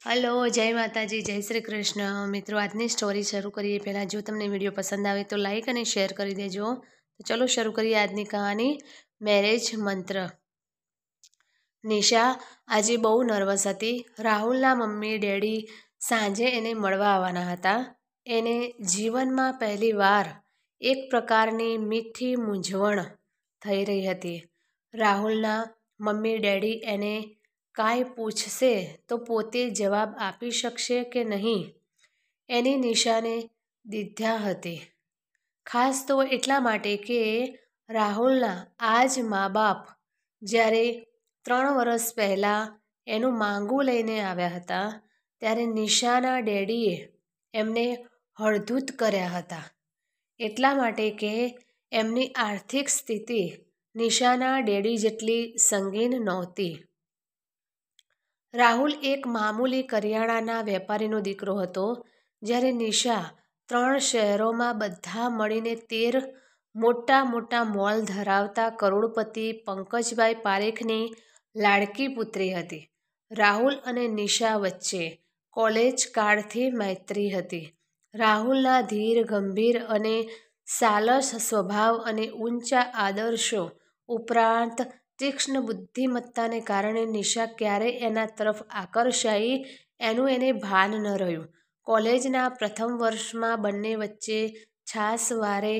Hello, જય માતાજી, જય શ્રી કૃષ્ણ. મિત્રો, આજની સ્ટોરી શરૂ કરીએ પહેલાં જો તમને વિડીયો પસંદ આવે તો લાઈક અને શેર કરી દેજો. તો ચલો શરૂ કરીએ આજની કહાની, મેરેજ મંત્ર. નિશા આજે બહુ નર્વસ હતી. રાહુલના મમ્મી ડેડી સાંજે એને મળવા આવવાના હતા. એને જીવનમાં પહેલીવાર એક પ્રકારની મીઠી મૂંઝવણ થઈ રહી હતી. રાહુલના મમ્મી ડેડી એને કાંઈ પૂછશે તો પોતે જવાબ આપી શકશે કે નહીં, એની નિશાને દીધા હતી. ખાસ તો એટલા માટે કે રાહુલના આ જ મા બાપ જ્યારે 3 વર્ષ પહેલાં એનું માંગું લઈને આવ્યા હતા ત્યારે નિશાના ડેડીએ એમને હળધૂત કર્યા હતા. એટલા માટે કે એમની આર્થિક સ્થિતિ નિશાના ડેડી જેટલી સંગીન નહોતી. રાહુલ એક મામૂલી કરિયાણાના વેપારીનો દીકરો હતો. જ્યારે નિશા 3 શહેરોમાં બધા મળીને 13 મોટા મોટા મોલ ધરાવતા કરોડપતિ પંકજભાઈ પારેખની લાડકી પુત્રી હતી. રાહુલ અને નિશા વચ્ચે કોલેજ કાળથી મૈત્રી હતી. રાહુલના ધીર ગંભીર અને સાલસ સ્વભાવ અને ઊંચા આદર્શો ઉપરાંત તીક્ષ્ણ બુદ્ધિમત્તાને કારણે નિશા ક્યારેય એના તરફ આકર્ષાઈ એનું એને ભાન ન રહ્યું. કોલેજના પ્રથમ વર્ષમાં બંને વચ્ચે છાશવારે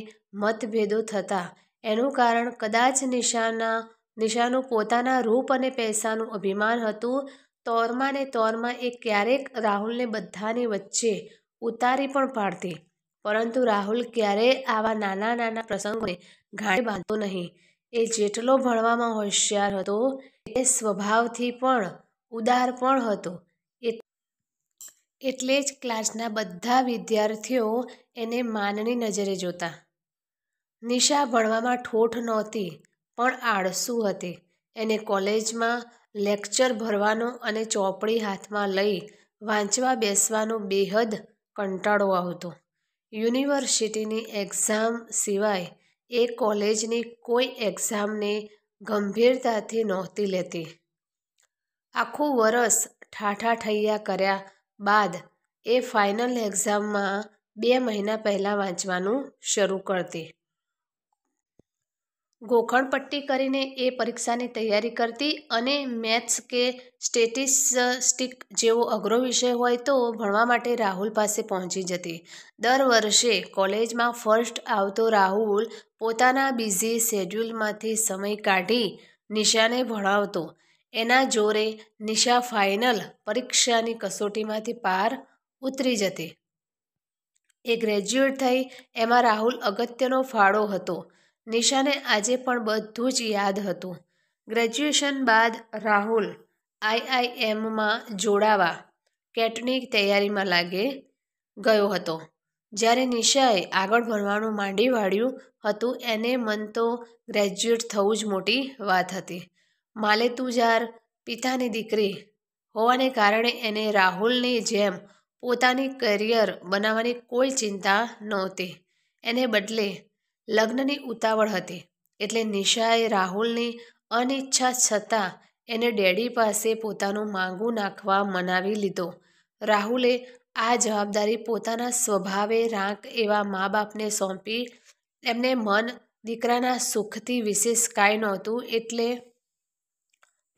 મતભેદો થતા એનું કારણ કદાચ નિશાનું પોતાના રૂપ અને પૈસાનું અભિમાન હતું. તોરમાં ને તોરમાં એ ક્યારેક રાહુલને બધાની વચ્ચે ઉતારી પણ પાડતી. પરંતુ રાહુલ ક્યારેય આવા નાના નાના પ્રસંગોને ગાંઠે બાંધતો નહીં. એ જેટલો ભણવામાં હોશિયાર હતો એ સ્વભાવથી પણ ઉદાર પણ હતો. એટલે જ ક્લાસના બધા વિદ્યાર્થીઓ એને માનની નજરે જોતા. નિશા ભણવામાં ઠોઠ નહોતી પણ આળસુ હતી. એને કોલેજમાં લેક્ચર ભરવાનો અને ચોપડી હાથમાં લઈ વાંચવા બેસવાનો બેહદ કંટાળો આવતો. યુનિવર્સિટીની એક્ઝામ સિવાય એ કોલેજની કોઈ એક્ઝામને ગંભીરતાથી નહોતી લેતી. આખું વરસ ઠાઠાઠૈયા કર્યા બાદ એ ફાઇનલ એક્ઝામમાં 2 મહિના પહેલાં વાંચવાનું શરૂ કરતી. ગોખણપટ્ટી કરીને એ પરીક્ષાની તૈયારી કરતી અને મેથ્સ કે સ્ટેટિસ્ટિક જેવો અઘરો વિષય હોય તો ભણવા માટે રાહુલ પાસે પહોંચી જતી. દર વર્ષે કોલેજમાં ફર્સ્ટ આવતો રાહુલ પોતાના બિઝી શેડ્યુલમાંથી સમય કાઢી નિશાને ભણાવતો. એના જોરે નિશા ફાઇનલ પરીક્ષાની કસોટીમાંથી પાર ઉતરી જતી. એ ગ્રેજ્યુએટ થઈ એમાં રાહુલ અગત્યનો ફાળો હતો. નિશાને આજે પણ બધું જ યાદ હતું. ગ્રેજ્યુએશન બાદ રાહુલ IIMમાં જોડાવા કેટની તૈયારીમાં લાગી ગયો હતો. જ્યારે નિશાએ આગળ ભણવાનું માંડી વાળ્યું હતું એને મન તો ગ્રેજ્યુએટ થવું જ મોટી વાત હતી. માલેતુજાર પિતાની દીકરી હોવાને કારણે એને રાહુલની જેમ પોતાની કરિયર બનાવવાની કોઈ ચિંતા નહોતી. એને બદલે લગ્નની ઉતાવળ હતી. એટલે નિશાએ રાહુલની અનિચ્છા છતાં એને ડેડી પાસે પોતાનું માંગું નાખવા મનાવી લીધો. રાહુલે આ જવાબદારી પોતાના સ્વભાવે રાંક એવા મા બાપને સોંપી. એમને મન દીકરાના સુખથી વિશેષ કાંઈ નહોતું. એટલે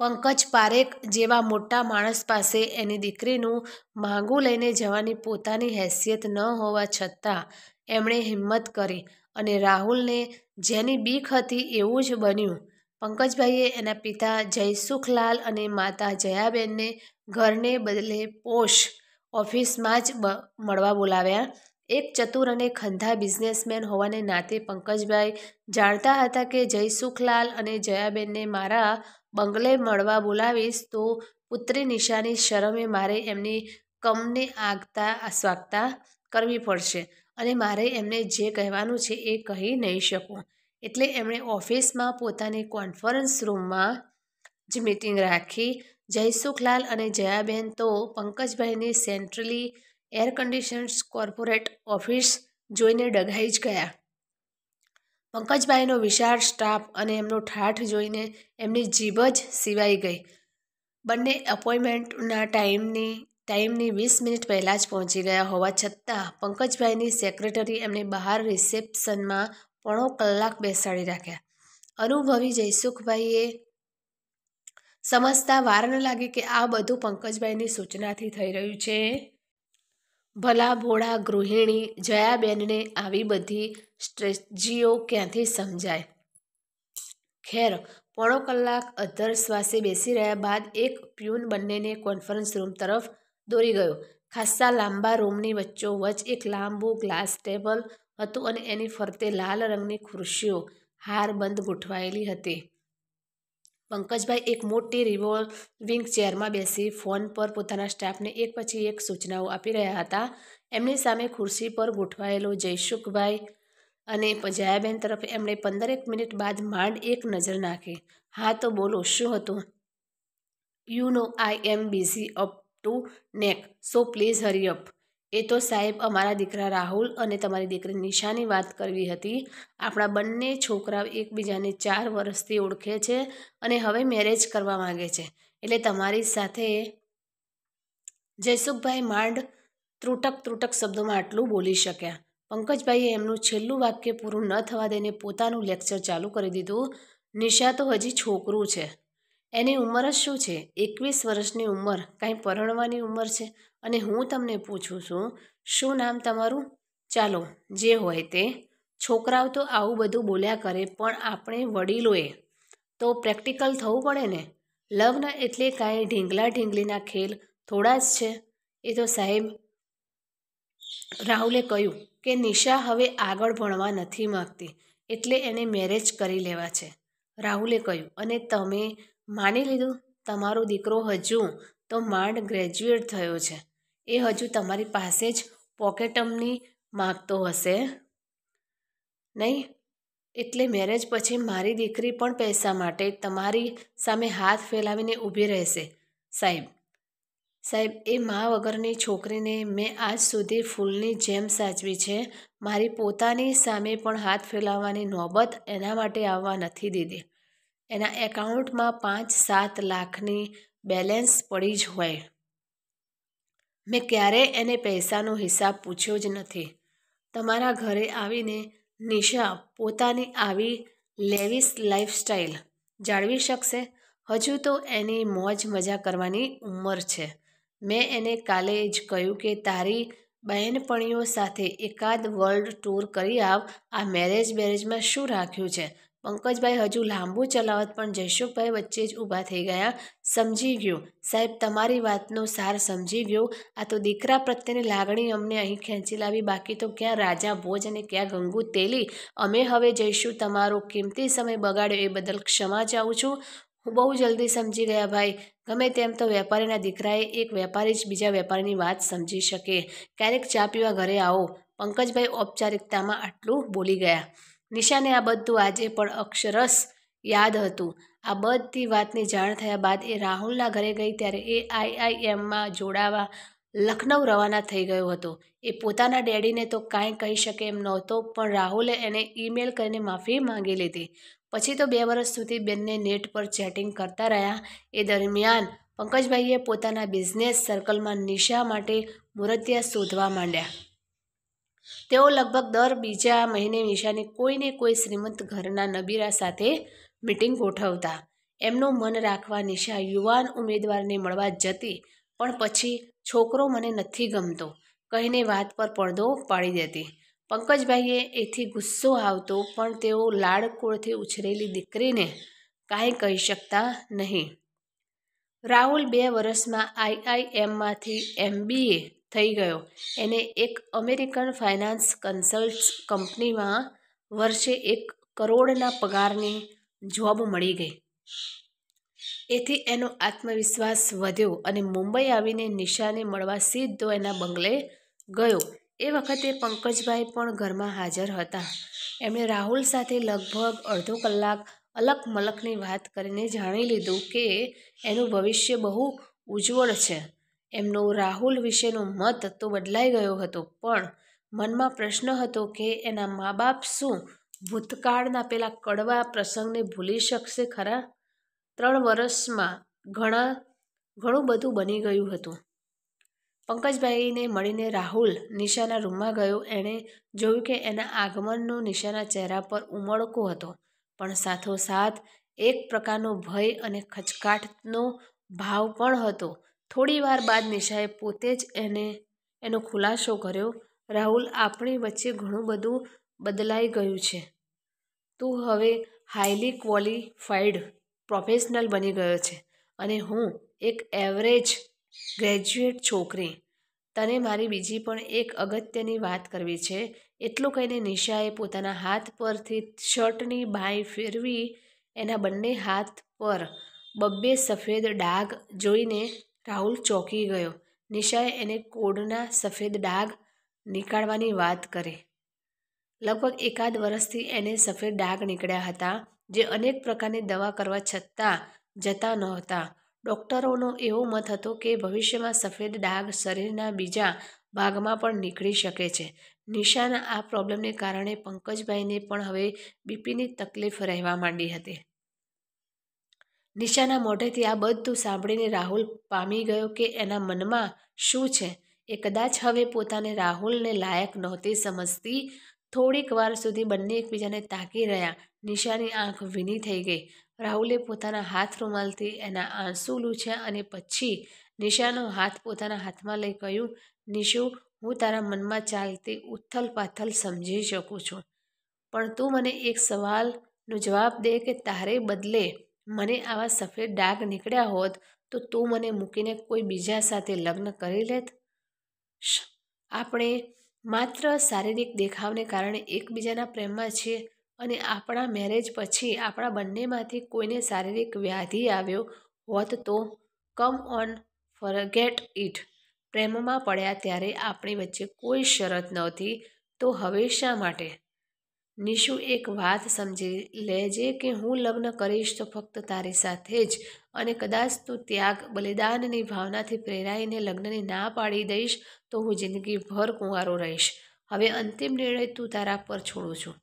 પંકજ પારેખ જેવા મોટા માણસ પાસે એની દીકરીનું માંગું લઈને જવાની પોતાની હેસિયત ન હોવા છતાં એમણે હિંમત કરી અને રાહુલને જેની બીક હતી એવું જ બન્યું. પંકજભાઈએ એના પિતા જયસુખલાલ અને માતા જયાબેનને ઘરને બદલે પોશ ઓફિસમાં જ મળવા બોલાવ્યા. એક ચતુર અને ખંધા બિઝનેસમેન હોવાને નાતે પંકજભાઈ જાણતા હતા કે જયસુખલાલ અને જયાબેનને મારા બંગલે મળવા બોલાવીશ તો પુત્રી નિશાની શરમે મારે એમની કમને આગતા સ્વાગતા કરવી પડશે અને મારે એમને જે કહેવાનું છે એ કહી નહીં શકું. એટલે એમણે ઓફિસમાં પોતાની કોન્ફરન્સ રૂમમાં જ મીટિંગ રાખી. જયસુખલાલ અને જયાબેન તો પંકજભાઈની centrally air conditioned corporate office જોઈને ડઘાઈ જ ગયા. પંકજભાઈનો વિશાળ સ્ટાફ અને એમનો ઠાઠ જોઈને એમની જીભ જ સિવાઈ ગઈ. બંને એપોઇન્ટમેન્ટના ટાઈમની 20 મિનિટ પહેલાં જ પહોંચી ગયા હોવા છતાં પંકજભાઈની સેક્રેટરી એમને બહાર રિસેપ્શનમાં પોણો કલાક બેસાડી રાખ્યા. અનુભવી જયસુખભાઈએ સમજતા વાર ન લાગી કે આ બધું પંકજભાઈની સૂચનાથી થઈ રહ્યું છે. ભલા ભોળા ગૃહિણી જયાબેનને આવી બધી સ્ટ્રેટજીઓ ક્યાંથી સમજાય? ખેર, પોણો કલાક અધ્ધર શ્વાસે બેસી રહ્યા બાદ એક પ્યુન બંનેને કોન્ફરન્સ રૂમ તરફ દોરી ગયો. ખાસ્સા લાંબા રૂમની વચ્ચોવચ્ચ એક લાંબુ ગ્લાસ ટેબલ હતું અને એની ફરતે લાલ રંગની ખુરશીઓ હારબંધ ગોઠવાયેલી હતી. પંકજભાઈ એક મોટી રિવોલ્વિંગ ચેરમાં બેસી ફોન પર પોતાના સ્ટાફને એક પછી એક સૂચનાઓ આપી રહ્યા હતા. એમની સામે ખુરશી પર ગોઠવાયેલો જયસુખભાઈ અને જયાબેન તરફ એમણે 15 મિનિટ બાદ માંડ એક નજર નાખી. હા તો બોલો, શું હતું? You know I am busy up to neck, so please Hari up. એ તો સાહેબ અમારા દીકરા રાહુલ અને તમારી દીકરી નિશાની વાત કરવી હતી. આપણા બંને છોકરાઓ એકબીજાને 4 વર્ષથી ઓળખે છે અને હવે મેરેજ કરવા માંગે છે, એટલે તમારી સાથે. જયસુખભાઈ માંડ ત્રુટક શબ્દોમાં આટલું બોલી શક્યા. પંકજભાઈએ એમનું છેલ્લું વાક્ય પૂરું ન થવા દઈને પોતાનું લેક્ચર ચાલુ કરી દીધું. નિશા તો હજી છોકરું છે. એની ઉંમર જ શું છે? 21 વર્ષની ઉંમર કાંઈ પરણવાની ઉંમર છે? અને હું તમને પૂછું છું, શું નામ તમારું? ચાલો, જે હોય તે. છોકરાઓ તો આવું બધું બોલ્યા કરે, પણ આપણે વડીલોએ તો પ્રેક્ટિકલ થવું પડે ને. લગ્ન એટલે કાંઈ ઢીંગલા ઢીંગલીના ખેલ થોડા જ છે. એ તો સાહેબ, રાહુલે કહ્યું કે નિશા હવે આગળ ભણવા નથી માગતી, એટલે એને મેરેજ કરી લેવા છે. રાહુલે કહ્યું, અને તમે માની લીધું? તમારો દીકરો હજુ તો માંડ ગ્રેજ્યુએટ થયો છે. એ હજુ તમારી પાસે જ પોકેટમની માગતો હશે નહીં? એટલે મેરેજ પછી મારી દીકરી પણ પૈસા માટે તમારી સામે હાથ ફેલાવીને ઊભી રહેશે. સાહેબ, એ મા વગરની છોકરીને મેં આજ સુધી ફૂલની જેમ સાચવી છે. મારી પોતાની સામે પણ હાથ ફેલાવવાની નોબત એના માટે આવવા નથી દીધી. એના એકાઉન્ટમાં 5-7 લાખની બેલેન્સ પડી જ હોય. મેં ક્યારેય એને પૈસાનો હિસાબ પૂછ્યો જ નથી. તમારા ઘરે આવીને નિશા પોતાની આવી લેવિશ લાઈફસ્ટાઈલ જાળવી શકશે? હજુ તો એની મોજ મજા કરવાની ઉંમર છે. મેં એને કાલે જ કહ્યું કે તારી બહેનપણીઓ સાથે એકાદ વર્લ્ડ ટૂર કરી આવ. આ મેરેજમાં શું રાખ્યું છે? પંકજભાઈ હજુ લાંબુ ચલાવત, પણ જયસુખભાઈ વચ્ચે જ ઊભા થઈ ગયા. સમજી ગયો સાહેબ, તમારી વાતનો સાર સમજી ગયો. આ તો દીકરા પ્રત્યેની લાગણી અમને અહીં ખેંચી લાવી, બાકી તો ક્યાં રાજા ભોજ અને ક્યાં ગંગુ તેલી. અમે હવે જઈશું. તમારો કિંમતી સમય બગાડ્યો એ બદલ ક્ષમા ચાહું છું. હું બહુ જલ્દી સમજી ગયા ભાઈ. ગમે તેમ તો વેપારીના દીકરાએ એક વેપારી જ બીજા વેપારીની વાત સમજી શકે. ક્યારેક ચા પીવા ઘરે આવો. પંકજભાઈ ઔપચારિકતામાં આટલું બોલી ગયા. નિશાને આ બધું આજે પણ અક્ષરશ યાદ હતું. આ બધી વાતની જાણ થયા બાદ એ રાહુલના ઘરે ગઈ ત્યારે એ IIMમાં જોડાવા લખનઉ રવાના થઈ ગયો હતો. એ પોતાના ડેડીને તો કાંઈ કહી શકે એમ નહોતો, પણ રાહુલે એને ઈમેલ કરીને માફી માંગી લીધી. પછી તો 2 વર્ષ સુધી બંને નેટ પર ચેટિંગ કરતા રહ્યા. એ દરમિયાન પંકજભાઈએ પોતાના બિઝનેસ સર્કલમાં નિશા માટે મૂર્તિયા શોધવા માંડ્યા. તેઓ લગભગ દર બીજા મહિને નિશાની કોઈને કોઈ શ્રીમંત ઘરના નબીરા સાથે મીટિંગ ગોઠવતા. એમનું મન રાખવા નિશા યુવાન ઉમેદવારને મળવા જતી, પણ પછી છોકરો મને નથી ગમતો કહીને વાત પર પડદો પાડી દેતી. પંકજભાઈએ એથી ગુસ્સો આવતો, પણ તેઓ લાડકોળથી ઉછરેલી દીકરીને કાંઈ કહી શકતા નહીં. રાહુલ 2 વર્ષમાં IIMમાંથી MBA થઈ ગયો. એને એક અમેરિકન ફાઇનાન્સ કન્સલ્ટન્સ કંપનીમાં વર્ષે 1 કરોડના પગારની જોબ મળી ગઈ. એથી એનો આત્મવિશ્વાસ વધ્યો અને મુંબઈ આવીને નિશાને મળવા સીધો એના બંગલે ગયો. એ વખતે પંકજભાઈ પણ ઘરમાં હાજર હતા. એમણે રાહુલ સાથે લગભગ અડધો કલાક અલક મલકની વાત કરીને જાણી લીધું કે એનું ભવિષ્ય બહુ ઉજ્જવળ છે. એમનો રાહુલ વિશેનો મત તો બદલાઈ ગયો હતો, પણ મનમાં પ્રશ્ન હતો કે એના મા બાપ શું ભૂતકાળના પેલા કડવા પ્રસંગને ભૂલી શકશે ખરા? 3 વર્ષમાં ઘણું બધું બની ગયું હતું. પંકજભાઈને મળીને રાહુલ નિશાના રૂમમાં ગયો. એણે જોયું કે એના આગમનનો નિશાના ચહેરા પર ઉમળકો હતો, પણ સાથોસાથ એક પ્રકારનો ભય અને ખચકાટનો ભાવ પણ હતો. થોડી વાર બાદ નિશાએ પોતે જ એનો ખુલાસો કર્યો. રાહુલ, આપણી વચ્ચે ઘણું બધું બદલાઈ ગયું છે. તું હવે હાઈલી ક્વોલિફાઈડ પ્રોફેશનલ બની ગયો છે અને હું એક એવરેજ ગ્રેજ્યુએટ છોકરી. તને મારી બીજી પણ એક અગત્યની વાત કરવી છે. એટલું કહીને નિશાએ પોતાના હાથ પરથી શર્ટની બાંય ફેરવી. એના બંને હાથ પર બબ્બે સફેદ ડાઘ જોઈને રાહુલ ચોંકી ગયો. નિશાએ એને કોડના સફેદ ડાઘ નીકાળવાની વાત કરી. લગભગ એકાદ વર્ષથી એને સફેદ ડાઘ નીકળ્યા હતા, જે અનેક પ્રકારની દવા કરવા છતાં જતા નહોતા. ડૉક્ટરોનો એવો મત હતો કે ભવિષ્યમાં સફેદ ડાઘ શરીરના બીજા ભાગમાં પણ નીકળી શકે છે. નિશાના આ પ્રોબ્લેમને કારણે પંકજભાઈને પણ હવે બીપીની તકલીફ રહેવા માંડી હતી. નિશાના મોઢેથી આ બધું સાંભળીને રાહુલ પામી ગયો કે એના મનમાં શું છે. એ કદાચ હવે પોતાને રાહુલને લાયક નહોતી સમજતી. થોડીક વાર સુધી બંને એકબીજાને તાકી રહ્યા. નિશાની આંખ ભીની થઈ ગઈ. રાહુલે પોતાના હાથ રૂમાલથી એના આંસુ લૂછ્યા અને પછી નિશાનો હાથ પોતાના હાથમાં લઈ કહ્યું, નિશુ, હું તારા મનમાં ચાલતી ઉથલ પાથલ સમજી શકું છું, પણ તું મને એક સવાલનો જવાબ દે કે તારે બદલે મને આવા સફેદ ડાઘ નીકળ્યા હોત તો તું મને મૂકીને કોઈ બીજા સાથે લગ્ન કરી લેત? આપણે માત્ર શારીરિક દેખાવને કારણે એકબીજાના પ્રેમમાં છીએ અને આપણા મેરેજ પછી આપણા બંનેમાંથી કોઈને શારીરિક વ્યાધિ આવ્યો હોત તો? Come on, forget it. પ્રેમમાં પડ્યા ત્યારે આપણી વચ્ચે કોઈ શરત નહોતી, તો હવે શા માટે? નિશુ, એક વાત સમજી લેજે કે હું લગ્ન કરીશ તો ફક્ત તારી સાથે જ, અને કદાચ તું ત્યાગ બલિદાનની ભાવનાથી પ્રેરાઈને લગ્નની ના પાડી દઈશ તો હું જિંદગીભર કુંવારો રહીશ. હવે અંતિમ નિર્ણય તું તારા પર છોડું છું.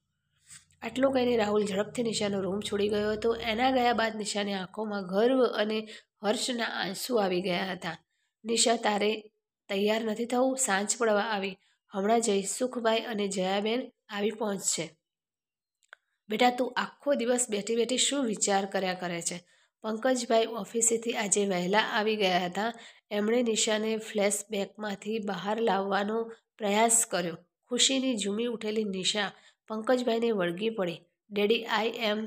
આટલું કહીને રાહુલ ઝડપથી નિશાનો રૂમ છોડી ગયો હતો. એના ગયા બાદ નિશાની આંખોમાં ગર્વ અને હર્ષના આંસુ આવી ગયા હતા. નિશા, તારે તૈયાર નથી થવું? સાંજ પડવા આવી. હમણાં જયસુખભાઈ અને જયાબેન આવી પહોંચશે. બેટા, તું આખો દિવસ બેઠી બેઠી શું વિચાર કર્યા કરે છે? પંકજભાઈ ઓફિસેથી આજે વહેલા આવી ગયા હતા. એમણે નિશાને ફ્લેશબેકમાંથી બહાર લાવવાનો પ્રયાસ કર્યો. ખુશીની ઝૂમી ઉઠેલી નિશા પંકજભાઈને વળગી પડી. ડેડી, આઈ એમ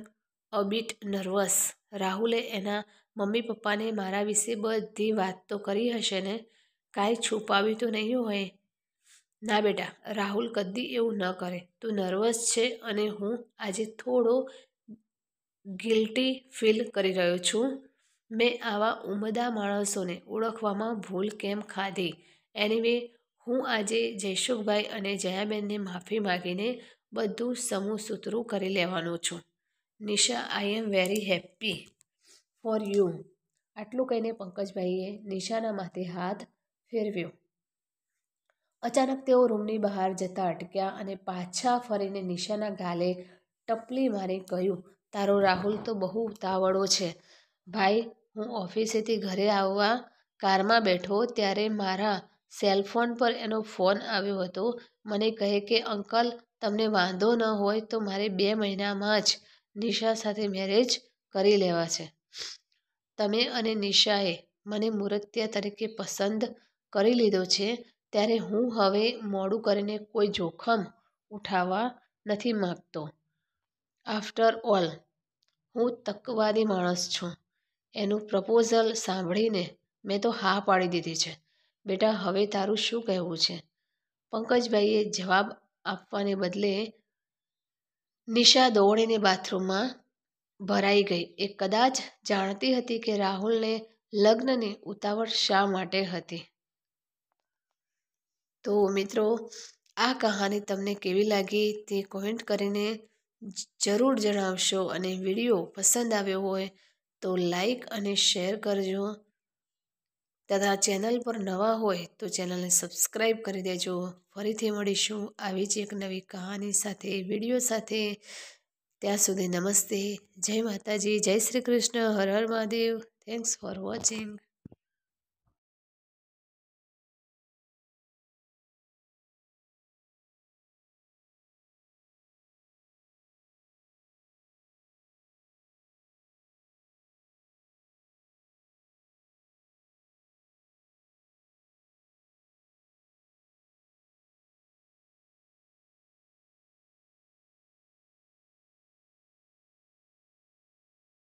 અ બીટ નર્વસ. રાહુલે એના મમ્મી પપ્પાને મારા વિશે બધી વાત તો કરી હશે ને? કાંઈ છુપાવ્યું તો નહીં હોય? ના બેટા, રાહુલ કદી એવું ન કરે. તું નર્વસ છે અને હું આજે થોડો ગિલ્ટી ફીલ કરી રહ્યો છું. મેં આવા ઉમદા માણસોને ઓળખવામાં ભૂલ કેમ ખાધી? એનીવે, હું આજે જયસુખભાઈ અને જયાબેનને માફી માગીને બધું સમૂહસૂત્રું કરી લેવાનું છું. Nisha, I am very happy for you. આટલું કહીને પંકજભાઈએ નિશાના માથે હાથ ફેરવ્યો. અચાનક તેઓ રૂમની બહાર જતા અટક્યા અને પાછા ફરીને નિશાના ગાલે ટપલી મારી કહ્યું, તારો રાહુલ તો બહુ ઉતાવળો છે. ભાઈ, હું ઓફિસેથી ઘરે આવવા કારમાં બેઠો ત્યારે મારા સેલફોન પર એનો ફોન આવ્યો હતો. મને કહે કે અંકલ, તમને વાંધો ન હોય તો મારે 2 મહિનામાં જ નિશા સાથે મેરેજ કરી લેવા છે. તમે અને નિશાએ મને મૂર્તિયા તરીકે પસંદ કરી લીધો છે, ત્યારે હું હવે મોડું કરીને કોઈ જોખમ ઉઠાવવા નથી માંગતો. આફ્ટર ઓલ, હું તકવાદી માણસ છું. એનું પ્રપોઝલ સાંભળીને મેં તો હા પાડી દીધી છે. બેટા, હવે તારું શું કહેવું છે? પંકજભાઈએ જવાબ આપવાને બદલે નિશા દોડીને બાથરૂમમાં ભરાઈ ગઈ. એ કદાચ જાણતી હતી કે રાહુલને લગ્નની ઉતાવળ શા માટે હતી. તો મિત્રો, આ કહાની તમને કેવી લાગી તે કોમેન્ટ કરીને જરૂર જણાવશો, અને વિડીયો પસંદ આવ્યો હોય તો લાઈક અને શેર કરજો. તથા ચેનલ પર નવા હોય તો ચેનલને સબસ્ક્રાઈબ કરી દેજો. ફરીથી મળીશું આવી જ એક નવી કહાની સાથે, વિડીયો સાથે. ત્યાં સુધી નમસ્તે, જય માતાજી, જય શ્રી કૃષ્ણ, હર હર મહાદેવ. Thanks for watching.